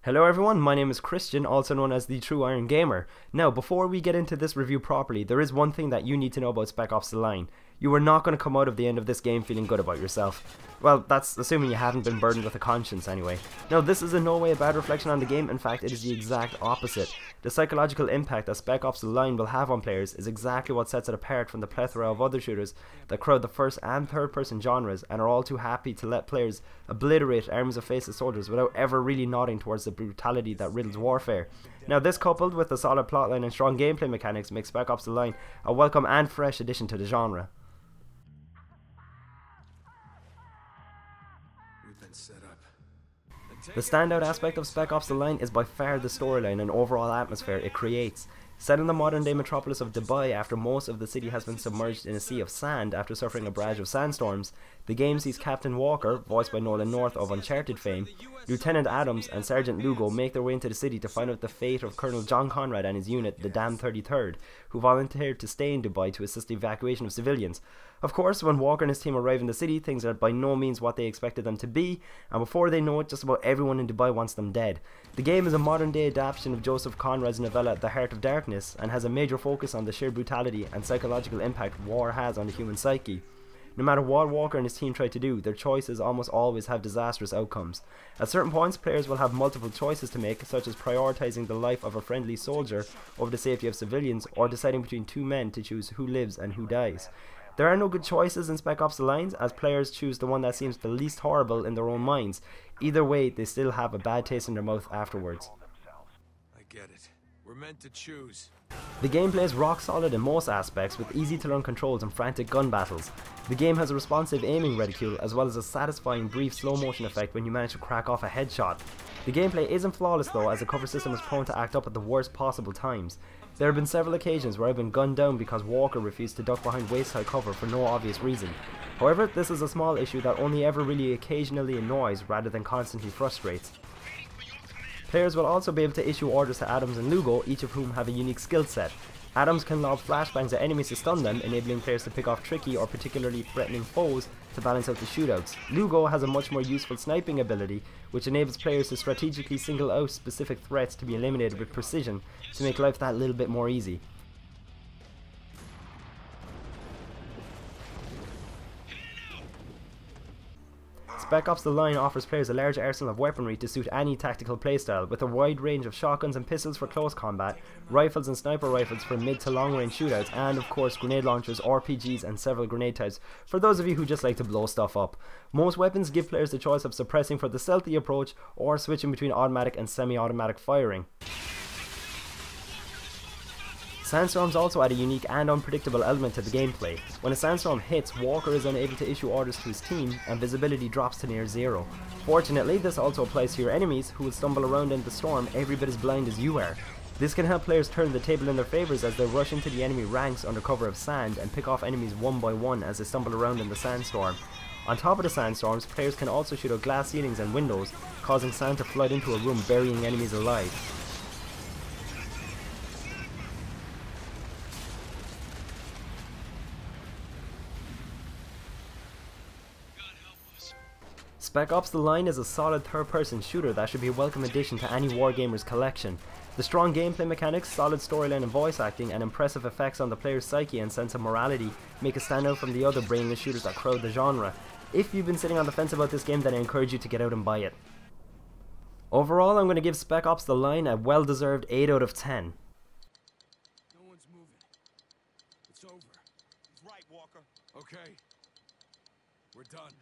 Hello everyone, my name is Christian, also known as the True Iron Gamer. Now, before we get into this review properly, there is one thing that you need to know about Spec Ops: The Line. You are not going to come out of the end of this game feeling good about yourself. Well, that's assuming you haven't been burdened with a conscience anyway. Now, this is in no way a bad reflection on the game, in fact it is the exact opposite. The psychological impact that Spec Ops: The Line will have on players is exactly what sets it apart from the plethora of other shooters that crowd the first and third person genres and are all too happy to let players obliterate armies of faceless soldiers without ever really nodding towards the brutality that riddles warfare. Now, this coupled with a solid plotline and strong gameplay mechanics makes Spec Ops: The Line a welcome and fresh addition to the genre. The standout aspect of Spec Ops: The Line is by far the storyline and overall atmosphere it creates. Set in the modern day metropolis of Dubai after most of the city has been submerged in a sea of sand after suffering a barrage of sandstorms, the game sees Captain Walker, voiced by Nolan North of Uncharted fame, Lieutenant Adams and Sergeant Lugo make their way into the city to find out the fate of Colonel John Conrad and his unit, the Damn 33rd, who volunteered to stay in Dubai to assist the evacuation of civilians. Of course, when Walker and his team arrive in the city, things are by no means what they expected them to be, and before they know it, just about everyone in Dubai wants them dead. The game is a modern day adaptation of Joseph Conrad's novella The Heart of Darkness, and has a major focus on the sheer brutality and psychological impact war has on the human psyche. No matter what Walker and his team try to do, their choices almost always have disastrous outcomes. At certain points, players will have multiple choices to make, such as prioritizing the life of a friendly soldier over the safety of civilians, or deciding between two men to choose who lives and who dies. There are no good choices in Spec Ops: The Line, as players choose the one that seems the least horrible in their own minds. Either way, they still have a bad taste in their mouth afterwards. I get it. We're meant to choose. The gameplay is rock solid in most aspects, with easy to learn controls and frantic gun battles. The game has a responsive aiming reticule as well as a satisfying brief slow motion effect when you manage to crack off a headshot. The gameplay isn't flawless though, as the cover system is prone to act up at the worst possible times. There have been several occasions where I've been gunned down because Walker refused to duck behind waist high cover for no obvious reason. However, this is a small issue that only ever really occasionally annoys rather than constantly frustrates. Players will also be able to issue orders to Adams and Lugo, each of whom have a unique skill set. Adams can lob flashbangs at enemies to stun them, enabling players to pick off tricky or particularly threatening foes to balance out the shootouts. Lugo has a much more useful sniping ability, which enables players to strategically single out specific threats to be eliminated with precision to make life that little bit more easy. Spec Ops: The Line offers players a large arsenal of weaponry to suit any tactical playstyle, with a wide range of shotguns and pistols for close combat, rifles and sniper rifles for mid to long range shootouts, and of course grenade launchers, RPGs and several grenade types for those of you who just like to blow stuff up. Most weapons give players the choice of suppressing for the stealthy approach or switching between automatic and semi-automatic firing. Sandstorms also add a unique and unpredictable element to the gameplay. When a sandstorm hits, Walker is unable to issue orders to his team and visibility drops to near zero. Fortunately, this also applies to your enemies, who will stumble around in the storm every bit as blind as you are. This can help players turn the table in their favours as they rush into the enemy ranks under cover of sand and pick off enemies one by one as they stumble around in the sandstorm. On top of the sandstorms, players can also shoot out glass ceilings and windows, causing sand to flood into a room, burying enemies alive. Spec Ops: The Line is a solid third-person shooter that should be a welcome addition to any Wargamer's collection. The strong gameplay mechanics, solid storyline and voice acting, and impressive effects on the player's psyche and sense of morality make it stand out from the other brainless shooters that crowd the genre. If you've been sitting on the fence about this game, then I encourage you to get out and buy it. Overall, I'm going to give Spec Ops: The Line a well-deserved 8 out of 10. No one's moving. It's over. He's right, Walker. Okay. We're done.